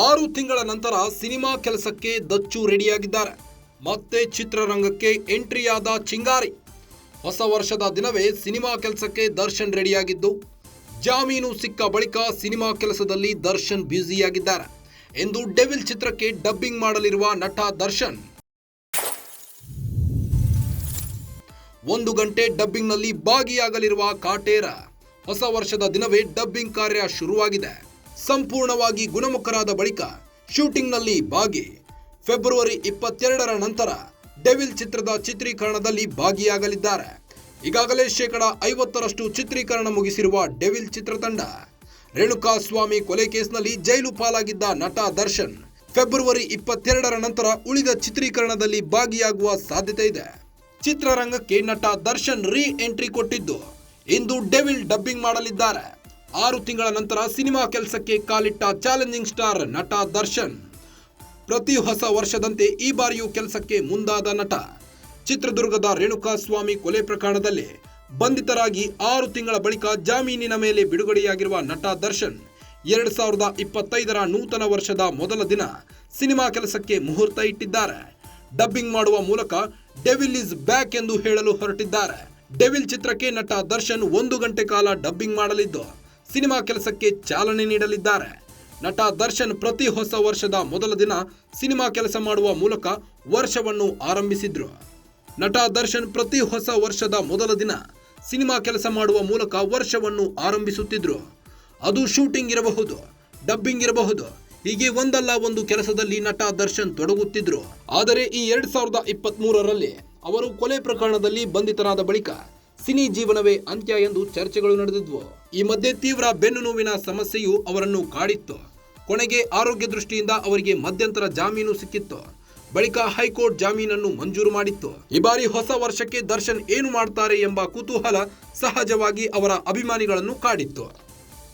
6 ತಿಂಗಳ ನಂತರ ಸಿನಿಮಾ ಕೆಲಸಕ್ಕೆ ದಚ್ಚು ರೆಡಿಯಾಗಿದ್ದಾರೆ. ಮತ್ತೆ ಚಿತ್ರರಂಗಕ್ಕೆ ಎಂಟ್ರಿಯಾದ ಚಿಂಗಾರಿ. ಹೊಸ ವರ್ಷದ ದಿನವೇ ಸಿನಿಮಾ ಕೆಲಸಕ್ಕೆ ದರ್ಶನ್ ರೆಡಿಯಾಗಿದ್ದು, ಜಾಮೀನು ಸಿಕ್ಕ ಬಳಿಕ ಸಿನಿಮಾ ಕೆಲಸದಲ್ಲಿ ದರ್ಶನ್ ಬ್ಯುಸಿಯಾಗಿದ್ದಾರೆ ಎಂದು ಡೆವಿಲ್ ಚಿತ್ರಕ್ಕೆ ಡಬ್ಬಿಂಗ್ ಮಾಡಲಿರುವ ನಟ ದರ್ಶನ್ 1 ಗಂಟೆ ಡಬ್ಬಿಂಗ್ನಲ್ಲಿ ಭಾಗಿಯಾಗಲಿರುವ ಕಾಟೇರ. ಹೊಸ ವರ್ಷದ ದಿನವೇ ಡಬ್ಬಿಂಗ್ ಕಾರ್ಯ ಶುರುವಾಗಿದೆ. ಸಂಪೂರ್ಣವಾಗಿ ಗುಣಮುಖರಾದ ಬಳಿಕ ಶೂಟಿಂಗ್ನಲ್ಲಿ ಭಾಗಿ. ಫೆಬ್ರವರಿ 22ರ ನಂತರ ಡೆವಿಲ್ ಚಿತ್ರದ ಚಿತ್ರೀಕರಣದಲ್ಲಿ ಭಾಗಿಯಾಗಲಿದ್ದಾರೆ. ಈಗಾಗಲೇ 50% ಚಿತ್ರೀಕರಣ ಮುಗಿಸಿರುವ ಡೆವಿಲ್ ಚಿತ್ರತಂಡ. ರೇಣುಕಾಸ್ವಾಮಿ ಕೊಲೆ ಕೇಸ್ನಲ್ಲಿ ಜೈಲು ಪಾಲಾಗಿದ್ದ ನಟ ದರ್ಶನ್ ಫೆಬ್ರವರಿ 22ರ ನಂತರ ಉಳಿದ ಚಿತ್ರೀಕರಣದಲ್ಲಿ ಭಾಗಿಯಾಗುವ ಸಾಧ್ಯತೆ ಇದೆ. ಚಿತ್ರರಂಗಕ್ಕೆ ನಟ ದರ್ಶನ್ ರೀ ಎಂಟ್ರಿ ಕೊಟ್ಟಿದ್ದು, ಇಂದು ಡೆವಿಲ್ ಡಬ್ಬಿಂಗ್ ಮಾಡಲಿದ್ದಾರೆ. 6 ತಿಂಗಳ ನಂತರ ಸಿನಿಮಾ ಕೆಲಸಕ್ಕೆ ಕಾಲಿಟ್ಟ ಚಾಲೆಂಜಿಂಗ್ ಸ್ಟಾರ್ ನಟ ದರ್ಶನ್. ಪ್ರತಿ ಹೊಸ ವರ್ಷದಂತೆ ಈ ಬಾರಿಯೂ ಕೆಲಸಕ್ಕೆ ಮುಂದಾದ ನಟ. ಚಿತ್ರದುರ್ಗದ ರೇಣುಕಾಸ್ವಾಮಿ ಕೊಲೆ ಪ್ರಕರಣದಲ್ಲಿ ಬಂಧಿತರಾಗಿ 6 ತಿಂಗಳ ಬಳಿಕ ಜಾಮೀನಿನ ಮೇಲೆ ಬಿಡುಗಡೆಯಾಗಿರುವ ನಟ ದರ್ಶನ್ 2025ರ ನೂತನ ವರ್ಷದ ಮೊದಲ ದಿನ ಸಿನಿಮಾ ಕೆಲಸಕ್ಕೆ ಮುಹೂರ್ತ ಇಟ್ಟಿದ್ದಾರೆ. ಡಬ್ಬಿಂಗ್ ಮಾಡುವ ಮೂಲಕ ಡೆವಿಲ್ ಇಸ್ ಬ್ಯಾಕ್ ಎಂದು ಹೇಳಲು ಹೊರಟಿದ್ದಾರೆ. ಡೆವಿಲ್ ಚಿತ್ರಕ್ಕೆ ನಟ ದರ್ಶನ್ 1 ಗಂಟೆ ಕಾಲ ಡಬ್ಬಿಂಗ್ ಮಾಡಲಿದ್ದು, ಸಿನಿಮಾ ಕೆಲಸಕ್ಕೆ ಚಾಲನೆ ನೀಡಲಿದ್ದಾರೆ. ನಟ ದರ್ಶನ್ ಪ್ರತಿ ಹೊಸ ವರ್ಷದ ಮೊದಲ ದಿನ ಸಿನಿಮಾ ಕೆಲಸ ಮಾಡುವ ಮೂಲಕ ವರ್ಷವನ್ನು ಆರಂಭಿಸಿದ್ರು. ನಟ ದರ್ಶನ್ ಪ್ರತಿ ಹೊಸ ವರ್ಷದ ಮೊದಲ ದಿನ ಸಿನಿಮಾ ಕೆಲಸ ಮಾಡುವ ಮೂಲಕ ವರ್ಷವನ್ನು ಆರಂಭಿಸುತ್ತಿದ್ರು. ಅದು ಶೂಟಿಂಗ್ ಇರಬಹುದು, ಡಬ್ಬಿಂಗ್ ಇರಬಹುದು, ಹೀಗೆ ಒಂದಲ್ಲ ಒಂದು ಕೆಲಸದಲ್ಲಿ ನಟ ದರ್ಶನ್ ತೊಡಗುತ್ತಿದ್ರು. ಆದರೆ ಈ 2023ರಲ್ಲಿ ಅವರು ಕೊಲೆ ಪ್ರಕರಣದಲ್ಲಿ ಬಂಧಿತರಾದ ಬಳಿಕ ಸಿನಿ ಜೀವನವೇ ಅಂತ್ಯ ಎಂದು ಚರ್ಚೆಗಳು ನಡೆದಿದ್ವು. ಈ ಮಧ್ಯೆ ತೀವ್ರ ಬೆನ್ನು ನೋವಿನ ಸಮಸ್ಯೆಯು ಅವರನ್ನು ಕಾಡಿತ್ತು. ಕೊನೆಗೆ ಆರೋಗ್ಯ ದೃಷ್ಟಿಯಿಂದ ಅವರಿಗೆ ಮಧ್ಯಂತರ ಜಾಮೀನು ಸಿಕ್ಕಿತ್ತು. ಬಳಿಕ ಹೈಕೋರ್ಟ್ ಜಾಮೀನನ್ನು ಮಂಜೂರು ಮಾಡಿತ್ತು. ಈ ಬಾರಿ ಹೊಸ ವರ್ಷಕ್ಕೆ ದರ್ಶನ್ ಏನು ಮಾಡ್ತಾರೆ ಎಂಬ ಕುತೂಹಲ ಸಹಜವಾಗಿ ಅವರ ಅಭಿಮಾನಿಗಳನ್ನು ಕಾಡಿತ್ತು.